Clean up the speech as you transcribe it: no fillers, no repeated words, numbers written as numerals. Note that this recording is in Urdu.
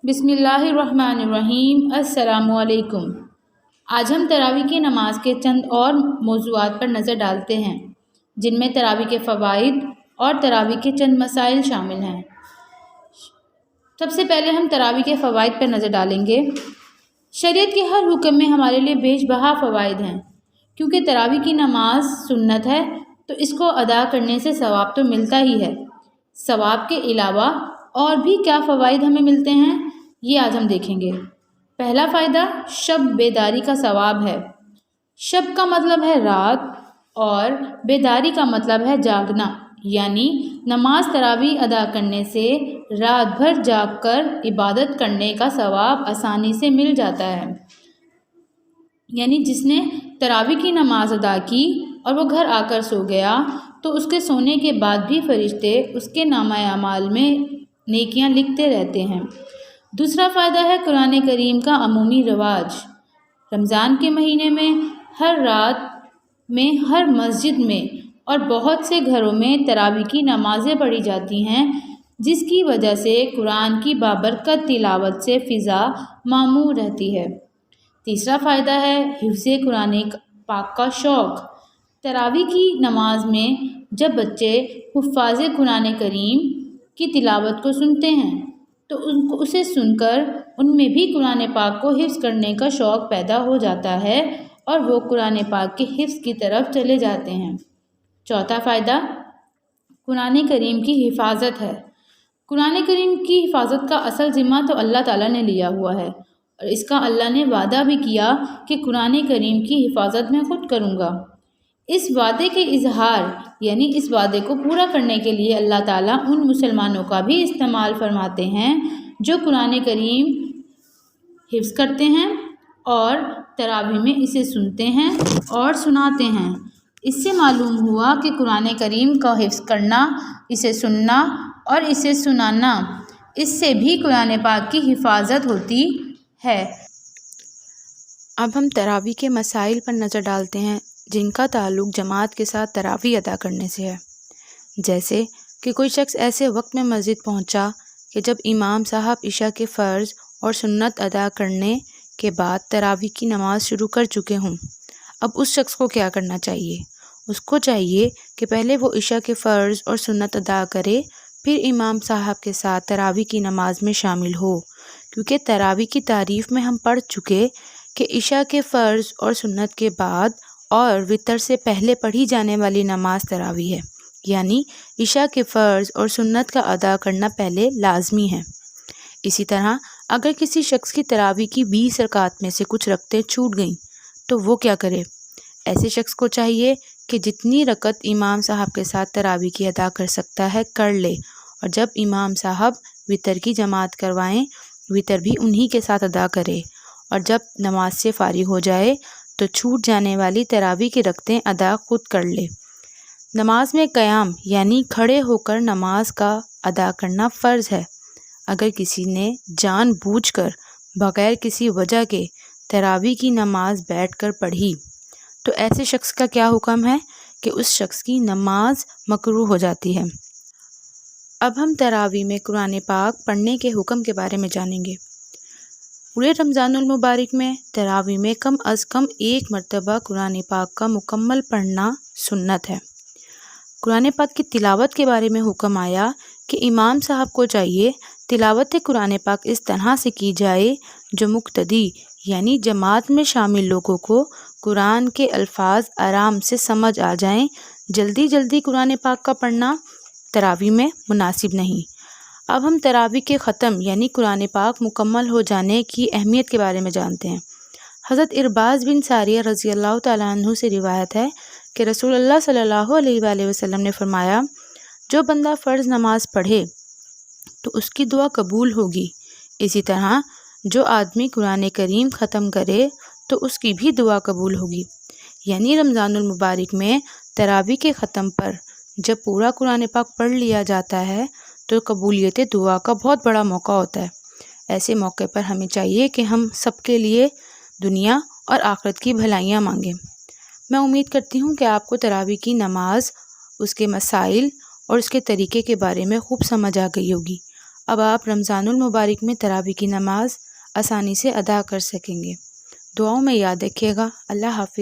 بسم اللہ الرحمن الرحیم۔ السلام علیکم۔ آج ہم تراویح کی نماز کے چند اور موضوعات پر نظر ڈالتے ہیں جن میں تراویح کے فوائد اور تراویح کے چند مسائل شامل ہیں۔ سب سے پہلے ہم تراویح کے فوائد پر نظر ڈالیں گے۔ شریعت کے ہر حکم میں ہمارے لیے بیش بہا فوائد ہیں۔ کیونکہ تراویح کی نماز سنت ہے تو اس کو ادا کرنے سے ثواب تو ملتا ہی ہے۔ ثواب کے علاوہ اور بھی کیا فوائد ہمیں ملتے ہیں یہ آج ہم دیکھیں گے۔ پہلا فائدہ شب بیداری کا ثواب ہے۔ شب کا مطلب ہے رات اور بیداری کا مطلب ہے جاگنا، یعنی نماز تراویح ادا کرنے سے رات بھر جاگ کر عبادت کرنے کا ثواب آسانی سے مل جاتا ہے۔ یعنی جس نے تراویح کی نماز ادا کی اور وہ گھر آ کر سو گیا تو اس کے سونے کے بعد بھی فرشتے اس کے نامہ اعمال میں نیکیاں لکھتے رہتے ہیں۔ دوسرا فائدہ ہے قرآن کریم کا عمومی رواج۔ رمضان کے مہینے میں ہر رات میں ہر مسجد میں اور بہت سے گھروں میں تراویح کی نمازیں پڑھی جاتی ہیں، جس کی وجہ سے قرآن کی بابرکت تلاوت سے فضا معمور رہتی ہے۔ تیسرا فائدہ ہے حفظ قرآن پاک کا شوق۔ تراویح کی نماز میں جب بچے حفاظ قرآن کریم کی تلاوت کو سنتے ہیں تو اسے سن کر ان میں بھی قرآن پاک کو حفظ کرنے کا شوق پیدا ہو جاتا ہے اور وہ قرآن پاک کے حفظ کی طرف چلے جاتے ہیں۔ چوتھا فائدہ قرآن کریم کی حفاظت ہے۔ قرآن کریم کی حفاظت کا اصل ذمہ تو اللہ تعالیٰ نے لیا ہوا ہے اور اس کا اللہ نے وعدہ بھی کیا کہ قرآن کریم کی حفاظت میں خود کروں گا۔ اس وعدے کے اظہار یعنی اس وعدے کو پورا کرنے کے لیے اللہ تعالیٰ ان مسلمانوں کا بھی استعمال فرماتے ہیں جو قرآن کریم حفظ کرتے ہیں اور تراویح میں اسے سنتے ہیں اور سناتے ہیں۔ اس سے معلوم ہوا کہ قرآن کریم کا حفظ کرنا، اسے سننا اور اسے سنانا، اس سے بھی قرآن پاک کی حفاظت ہوتی ہے۔ اب ہم تراویح کے مسائل پر نظر ڈالتے ہیں جن کا تعلق جماعت کے ساتھ تراویح ادا کرنے سے ہے۔ جیسے کہ کوئی شخص ایسے وقت میں مسجد پہنچا کہ جب امام صاحب عشاء کے فرض اور سنت ادا کرنے کے بعد تراویح کی نماز شروع کر چکے ہوں۔ اب اس شخص کو کیا کرنا چاہیے؟ اس کو چاہیے کہ پہلے وہ عشاء کے فرض اور سنت ادا کرے، پھر امام صاحب کے ساتھ تراویح کی نماز میں شامل ہو۔ کیونکہ تراویح کی تعریف میں ہم پڑھ چکے کہ عشاء کے فرض اور سنت کے بعد اور وتر سے پہلے پڑھی جانے والی نماز تراویح ہے، یعنی عشاء کے فرض اور سنت کا ادا کرنا پہلے لازمی ہے۔ اسی طرح اگر کسی شخص کی تراویح کی 20 رکعات میں سے کچھ رکعتیں چھوٹ گئیں تو وہ کیا کرے؟ ایسے شخص کو چاہیے کہ جتنی رکعت امام صاحب کے ساتھ تراویح کی ادا کر سکتا ہے کر لے، اور جب امام صاحب وتر کی جماعت کروائیں وتر بھی انہی کے ساتھ ادا کرے، اور جب نماز سے فارغ ہو جائے تو چھوٹ جانے والی تراویح کی رکعتیں ادا خود کر لے۔ نماز میں قیام یعنی کھڑے ہو کر نماز کا ادا کرنا فرض ہے۔ اگر کسی نے جان بوجھ کر بغیر کسی وجہ کے تراویح کی نماز بیٹھ کر پڑھی تو ایسے شخص کا کیا حکم ہے کہ اس شخص کی نماز مکروہ ہو جاتی ہے۔ اب ہم تراویح میں قرآن پاک پڑھنے کے حکم کے بارے میں جانیں گے۔ پورے رمضان المبارک میں تراویح میں کم از کم ایک مرتبہ قرآن پاک کا مکمل پڑھنا سنت ہے۔ قرآن پاک کی تلاوت کے بارے میں حکم آیا کہ امام صاحب کو چاہیے تلاوت قرآن پاک اس طرح سے کی جائے جو مقتدی یعنی جماعت میں شامل لوگوں کو قرآن کے الفاظ آرام سے سمجھ آ جائیں۔ جلدی جلدی قرآن پاک کا پڑھنا تراویح میں مناسب نہیں۔ اب ہم تراویح کے ختم یعنی قرآن پاک مکمل ہو جانے کی اہمیت کے بارے میں جانتے ہیں۔ حضرت ارباز بن ساریہ رضی اللہ تعالیٰ عنہ سے روایت ہے کہ رسول اللہ صلی اللہ علیہ وآلہ وسلم نے فرمایا، جو بندہ فرض نماز پڑھے تو اس کی دعا قبول ہوگی، اسی طرح جو آدمی قرآن کریم ختم کرے تو اس کی بھی دعا قبول ہوگی۔ یعنی رمضان المبارک میں تراویح کے ختم پر جب پورا قرآن پاک پڑھ لیا جاتا ہے تو قبولیت دعا کا بہت بڑا موقع ہوتا ہے۔ ایسے موقع پر ہمیں چاہیے کہ ہم سب کے لیے دنیا اور آخرت کی بھلائیاں مانگیں۔ میں امید کرتی ہوں کہ آپ کو تراویح کی نماز، اس کے مسائل اور اس کے طریقے کے بارے میں خوب سمجھ آ گئی ہوگی۔ اب آپ رمضان المبارک میں تراویح کی نماز آسانی سے ادا کر سکیں گے۔ دعاؤں میں یاد رکھیے گا۔ اللہ حافظ۔